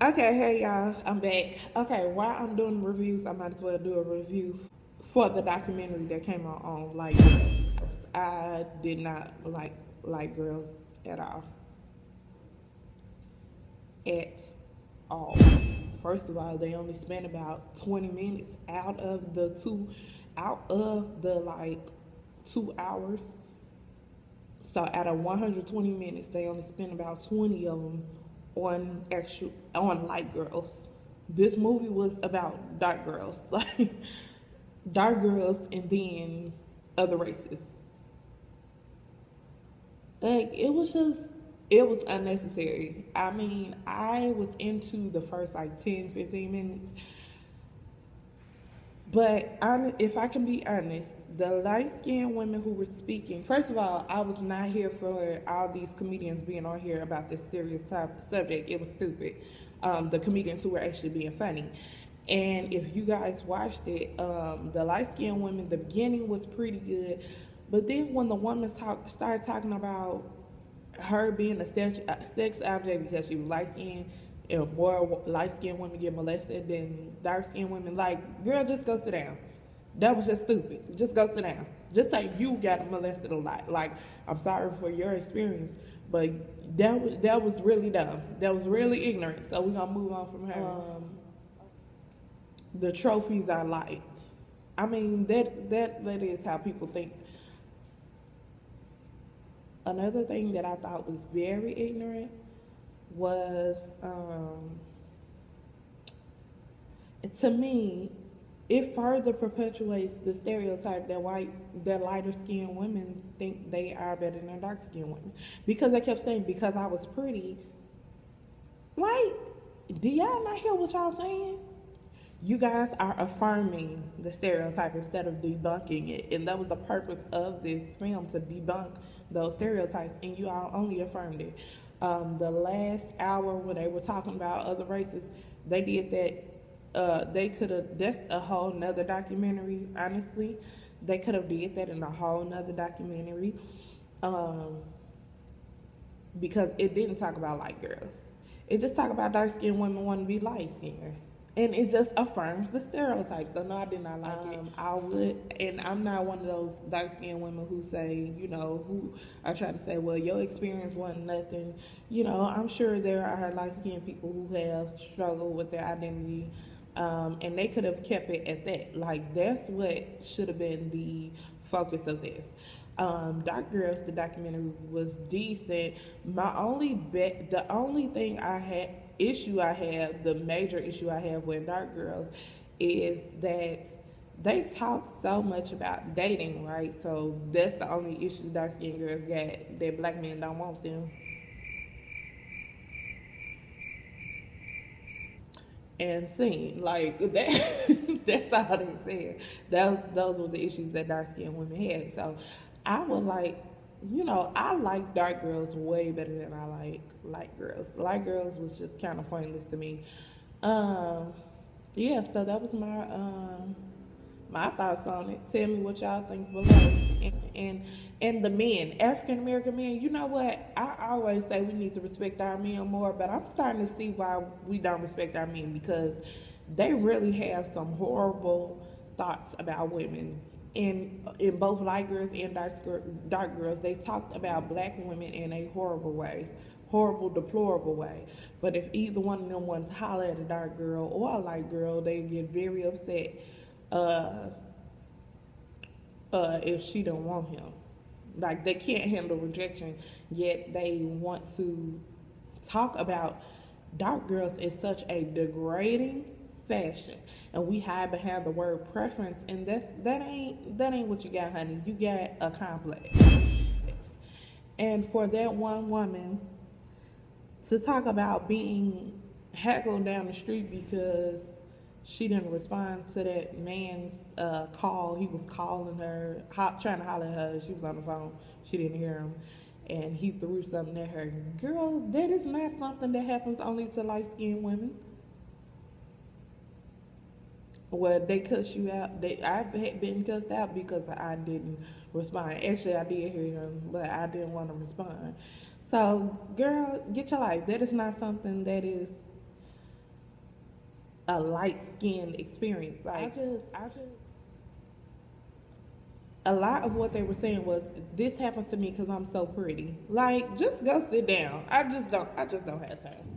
Okay, hey y'all, I'm back. Okay, while I'm doing reviews, I might as well do a review for the documentary that came out on Like Girls. I did not like Girls at all. At all. First of all, they only spent about 20 minutes out of the like 2 hours. So out of 120 minutes, they only spent about 20 of them on light girls. This movie was about dark girls, like dark girls, and then other races. Like it was unnecessary. I mean, I was into the first like 10, 15 minutes, but if I can be honest, the light skinned women who were speaking, first of all, I was not here for all these comedians being on here about this serious type subject. It was stupid. The comedians who were actually being funny. And if you guys watched it, the light skinned women, the beginning was pretty good. But then when the woman started talking about her being a sex object because she was light skinned, and more light skinned women get molested than dark skinned women. Like, girl, just go sit down. That was just stupid. Just go sit down. Just say you got molested a lot. Like, I'm sorry for your experience, but that was really dumb. That was really ignorant. So we're gonna move on from her. The trophies I liked. I mean that is how people think. Another thing that I thought was very ignorant was to me, it further perpetuates the stereotype that lighter skinned women think they are better than dark skinned women. Because they kept saying because I was pretty. Like, do y'all not hear what y'all saying? You guys are affirming the stereotype instead of debunking it. And that was the purpose of this film, to debunk those stereotypes, and you all only affirmed it. The last hour when they were talking about other races, they did that. They could have. That's a whole nother documentary. Honestly, they could have did that in a whole nother documentary, um, because it didn't talk about light girls. It just talked about dark skinned women wanting to be light skinned, and it just affirms the stereotype. So no, I did not like it. I would, and I'm not one of those dark skinned women who say, who are trying to say, well, your experience wasn't nothing. I'm sure there are light skinned people who have struggled with their identity, and they could have kept it at that. Like, that's what should have been the focus of this. Dark Girls, the documentary was decent. The only thing the major issue I have with Dark Girls is that they talk so much about dating, right? So that's the only issue dark skinned girls got, that black men don't want them. And sing like that. That's all they said. Those were the issues that dark skinned women had. So I would like, I like dark girls way better than I like light girls. Light girls was just kind of pointless to me. Um, yeah. So that was my thoughts on it. Tell me what y'all think below. And and the men, African American men, you know what? I always say we need to respect our men more, but I'm starting to see why we don't respect our men, because they really have some horrible thoughts about women. In both light girls and dark girls, they talked about black women in a horrible way, horrible, deplorable way. But if either one of them wants to holler at a dark girl or a light girl, they get very upset. Uh, if she don't want him. Like, they can't handle rejection, yet they want to talk about dark girls in such a degrading fashion, and we hide behind the word preference, and that ain't what you got, honey. You got a complex. And for that one woman to talk about being heckled down the street because she didn't respond to that man's call. He was calling her, trying to holler at her. She was on the phone. She didn't hear him. And he threw something at her. Girl, that is not something that happens only to light skinned women. Well, they cuss you out. I've been cussed out because I didn't respond. Actually, I did hear him, but I didn't want to respond. So, girl, get your life. That is not something that is a light skinned experience. Like I just a lot of what they were saying was this happens to me because I'm so pretty. Like, just go sit down. I just don't have time.